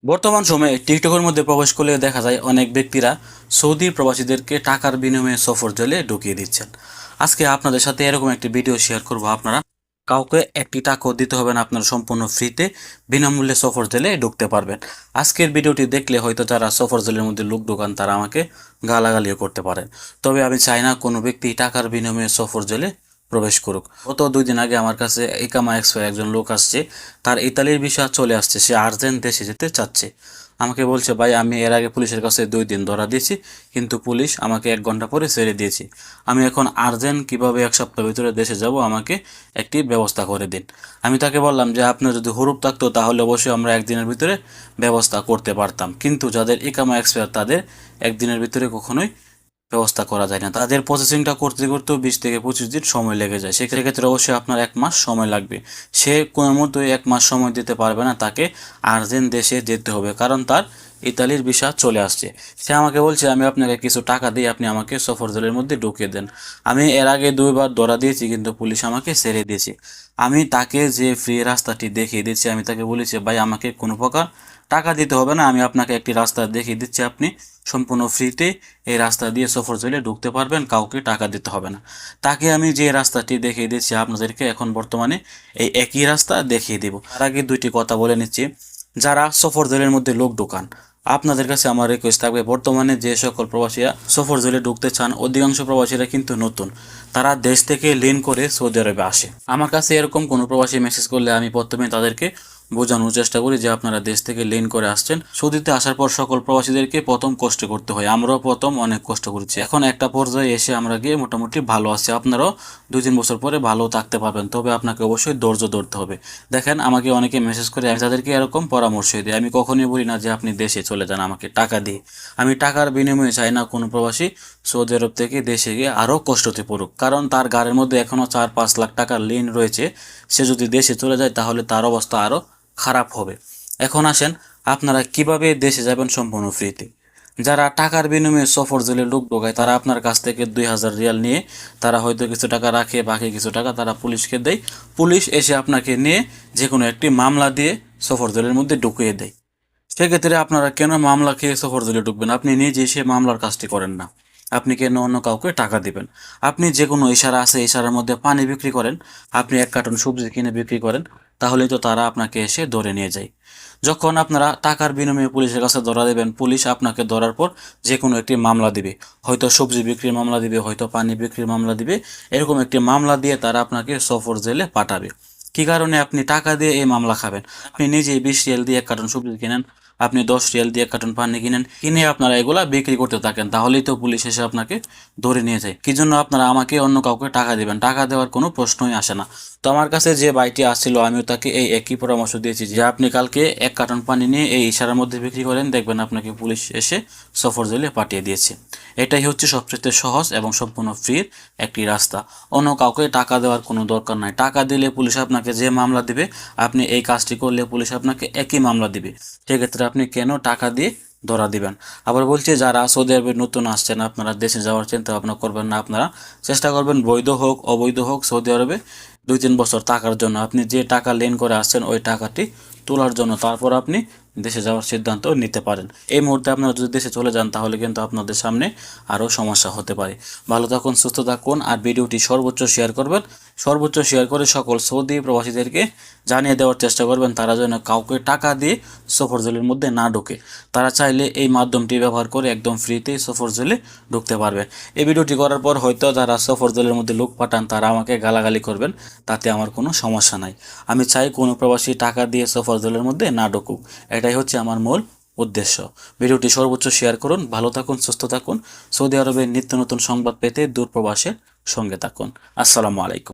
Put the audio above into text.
বর্তমান সময়ে টিকটকের মধ্যে প্রবেশ করলে দেখা যায় অনেক ব্যক্তিরা সৌদি প্রবাসীদেরকে টাকার বিনিময়ে সফর জেলে ঢুকিয়ে দিচ্ছেন। আজকে আপনাদের সাথে এরকম একটি ভিডিও শেয়ার করব। আপনারা কাউকে একটি টাকাও দিতে হবে না, আপনারা সম্পূর্ণ ফ্রিতে বিনামূল্যে সফর জেলে ঢুকতে পারবেন। আজকের ভিডিওটি দেখলে হয়তো যারা সফর জেলের মধ্যে লোক ঢোকান তারা আমাকে গালাগালিও করতে পারেন, তবে আমি চাই না কোনো ব্যক্তি টাকার বিনিময়ে সফর জেলে প্রবেশ করুক। গত 2 দিন আগে আমার কাছে ইকামা এক্সপায়ার একজন লোক আসছে, তার ইতালির ভিসা চলে আসছে, সে আর্জেন্ট দেশে যেতে চাচ্ছে। আমাকে বলছে, ভাই আমি এর আগে পুলিশের কাছে 2 দিন ধরা দিয়েছি, কিন্তু পুলিশ আমাকে 1 ঘন্টা পরে ছেড়ে দিয়েছি। আমি এখন আর্জেন্ট কিভাবে 1 সপ্তাহ ভিতরে দেশে যাব, আমাকে একটি ব্যবস্থা করে দিন। আমি তাকে বললাম যে আপনার যদি হুরুপ থাকতো তাহলে অবশ্যই আমরা 1 দিনের ভিতরে ব্যবস্থা করতে পারতাম, কিন্তু যাদের ইকামা এক্সপায়ার তাদের 1 দিনের ভিতরে কখনোই ব্যবস্থা করা যায় না। তাদের প্রসেসিংটা করতে করতেও 20 থেকে 25 দিন সময় লেগে যায়। সেক্ষেত্রে অবশ্যই আপনার 1 মাস সময় লাগবে। সে কোনো মতোই 1 মাস সময় দিতে পারবে না, তাকে আর্জেন্ট দেশে যেতে হবে, কারণ তার ইতালির ভিসা চলে আসছে। সে আমাকে বলছে আমি আপনাকে কিছু টাকা দিই, আপনি আমাকে সফর জেলের মধ্যে ঢুকিয়ে দেন। আমি এর আগে 2বার ধরা দিয়েছি, কিন্তু পুলিশ আমাকে ছেড়ে দিয়েছে। আমি তাকে যে ফ্রি রাস্তাটি দেখিয়ে দিচ্ছি, আমি তাকে বলেছি ভাই আমাকে কোনো প্রকার টাকা দিতে হবে না, আমি আপনাকে একটি রাস্তা দেখিয়ে দিচ্ছি, আপনি সম্পূর্ণ ফ্রিতে এই রাস্তা দিয়ে সফর জেলে ঢুকতে পারবেন, কাউকে টাকা দিতে হবে না। তাকে আমি যে রাস্তাটি দেখিয়ে দিচ্ছি আপনাদেরকে এখন বর্তমানে এই একই রাস্তা দেখিয়ে দেব। তার আগে 2টি কথা বলে নিচ্ছি। যারা সফর জেলের মধ্যে লোক ঢোকান, আপনাদের কাছে আমার রিকোয়েস্ট থাকবে, বর্তমানে যে সকল প্রবাসীরা সফর জেলে ঢুকতে চান, অধিকাংশ প্রবাসীরা কিন্তু নতুন, তারা দেশ থেকে লিন করে সৌদি আরবে আসে। আমার কাছে এরকম কোনো প্রবাসী মেসেজ করলে আমি প্রথমে তাদেরকে বোঝানোর চেষ্টা করি যে আপনারা দেশ থেকে লিন করে আসছেন। সৌদিতে আসার পর সকল প্রবাসীদেরকে প্রথম কষ্ট করতে হয়, আমরাও প্রথম অনেক কষ্ট করেছি। এখন একটা পর্যায়ে এসে আমরা গিয়ে মোটামুটি ভালো আছি, আপনারাও 2-3 বছর পরে ভালো থাকতে পারবেন, তবে আপনাকে অবশ্যই ধৈর্য ধরতে হবে। দেখেন আমাকে অনেকে মেসেজ করে, আমি তাদেরকে এরকম পরামর্শ দিই। আমি কখনোই বলি না যে আপনি দেশে চলে যান আমাকে টাকা দিয়ে। আমি টাকার বিনিময়ে চাই না কোনো প্রবাসী সৌদি আরব থেকে দেশে গিয়ে আরও কষ্টতে পড়ুক, কারণ তার গাড়ির মধ্যে এখনও 4-5 লাখ টাকার ঋণ রয়েছে। সে যদি দেশে চলে যায় তাহলে তার অবস্থা আরও খারাপ হবে। এখন আসেন, আপনারা কিভাবে দেশে যাবেন সম্পূর্ণ ফ্রিতে। যারা টাকার বিনিময়ে সফর জেলে লোক ঢোকায়, তারা আপনার কাছ থেকে 2000 রিয়াল নিয়ে তারা হয়তো কিছু টাকা রাখে, বাকি কিছু টাকা তারা পুলিশকে দেয়। পুলিশ এসে আপনাকে নিয়ে যে কোনো একটি মামলা দিয়ে সফর জেলের মধ্যে ঢুকিয়ে দেয়। সেক্ষেত্রে আপনারা কেন মামলা খেয়ে সফর জেলে ঢুকবেন? আপনি নিজে সে মামলার কাজটি করেন না, আপনি কেন অন্য কাউকে টাকা দিবেন? আপনি যে কোনো ইশারা আছে, ইশারার মধ্যে পানি বিক্রি করেন, আপনি 1 কার্টন সবজি কিনে বিক্রি করেন, তাহলেই তো তারা আপনাকে এসে ধরে নিয়ে যায়। যখন আপনারা টাকার বিনিময়ে পুলিশের কাছে ধরা দেবেন, পুলিশ আপনাকে ধরার পর যে কোনো একটি মামলা দিবে, হয়তো সবজি বিক্রির মামলা দিবে, হয়তো পানি বিক্রির মামলা দিবে। এরকম একটি মামলা দিয়ে তারা আপনাকে সফর জেলে পাঠাবে। কী কারণে আপনি টাকা দিয়ে এই মামলা খাবেন? আপনি নিজেই 20 রিয়াল দিয়ে 1 কার্টন সবজি কিনেন, আপনি 10 রিয়াল দিয়ে 1 কার্টন পানি কিনেন, কিনে আপনারা এগুলা বিক্রি করতে থাকেন, তাহলেই তো পুলিশ এসে আপনাকে ধরে নিয়ে যায়। কি জন্য আপনারা আমাকে অন্য কাউকে টাকা দিবেন? টাকা দেওয়ার কোনো প্রশ্নই আসে না। তো আমার কাছে যে ভাইটি আসছিল, আমিও তাকে এই একই পরামর্শ দিয়েছি যে আপনি কালকে 1 কার্টন পানি নিয়ে এই ইশারার মধ্যে বিক্রি করেন, দেখবেন আপনাকে পুলিশ এসে সফর জেলে পাঠিয়ে দিয়েছে। এটাই হচ্ছে সবচেয়ে সহজ এবং সম্পূর্ণ ফ্রির একটি রাস্তা। অন্য কাউকে টাকা দেওয়ার কোনো দরকার নাই। টাকা দিলে পুলিশ আপনাকে যে মামলা দিবে, আপনি এই কাজটি করলে পুলিশ আপনাকে একই মামলা দিবে। সেক্ষেত্রে আপনি কেন টাকা দিয়ে ধরা দিবেন? আবার বলছি, যারা সৌদি আরবে নতুন আসছেন, আপনারা দেশে যাওয়ার চিন্তা ভাবনা করবেন না। আপনারা চেষ্টা করবেন বৈধ হোক অবৈধ হোক সৌদি আরবে 2-3 বছর থাকার জন্য। আপনি যে টাকা লেন করে আসছেন ওই টাকাটি তোলার জন্য, তারপর আপনি দেশে যাওয়ার সিদ্ধান্ত নিতে পারেন। এই মুহূর্তে আপনারা যদি দেশে চলে যান তাহলে কিন্তু আপনাদের সামনে আরও সমস্যা হতে পারে। ভালো থাকুন, সুস্থ থাকুন, আর ভিডিওটি সর্বোচ্চ শেয়ার করবেন। সর্বোচ্চ শেয়ার করে সকল সৌদি প্রবাসীদেরকে জানিয়ে দেওয়ার চেষ্টা করবেন তারা যেন কাউকে টাকা দিয়ে সফর জেলের মধ্যে না ঢোকে। তারা চাইলে এই মাধ্যমটি ব্যবহার করে একদম ফ্রিতেই সফর জেলে ঢুকতে পারবেন। এই ভিডিওটি করার পর হয়তো যারা সফর জেলের মধ্যে লোক পাঠান তারা আমাকে গালাগালি করবেন, তাতে আমার কোনো সমস্যা নাই। আমি চাই কোনো প্রবাসী টাকা দিয়ে সফর জেলের মধ্যে না ঢুকুক, এটাই হচ্ছে আমার মূল উদ্দেশ্য। ভিডিওটি সর্বোচ্চ শেয়ার করুন। ভালো থাকুন, সুস্থ থাকুন। সৌদি আরবের নিত্য নতুন সংবাদ পেতে দূর প্রবাসের সঙ্গে থাকুন। আসসালামু আলাইকুম।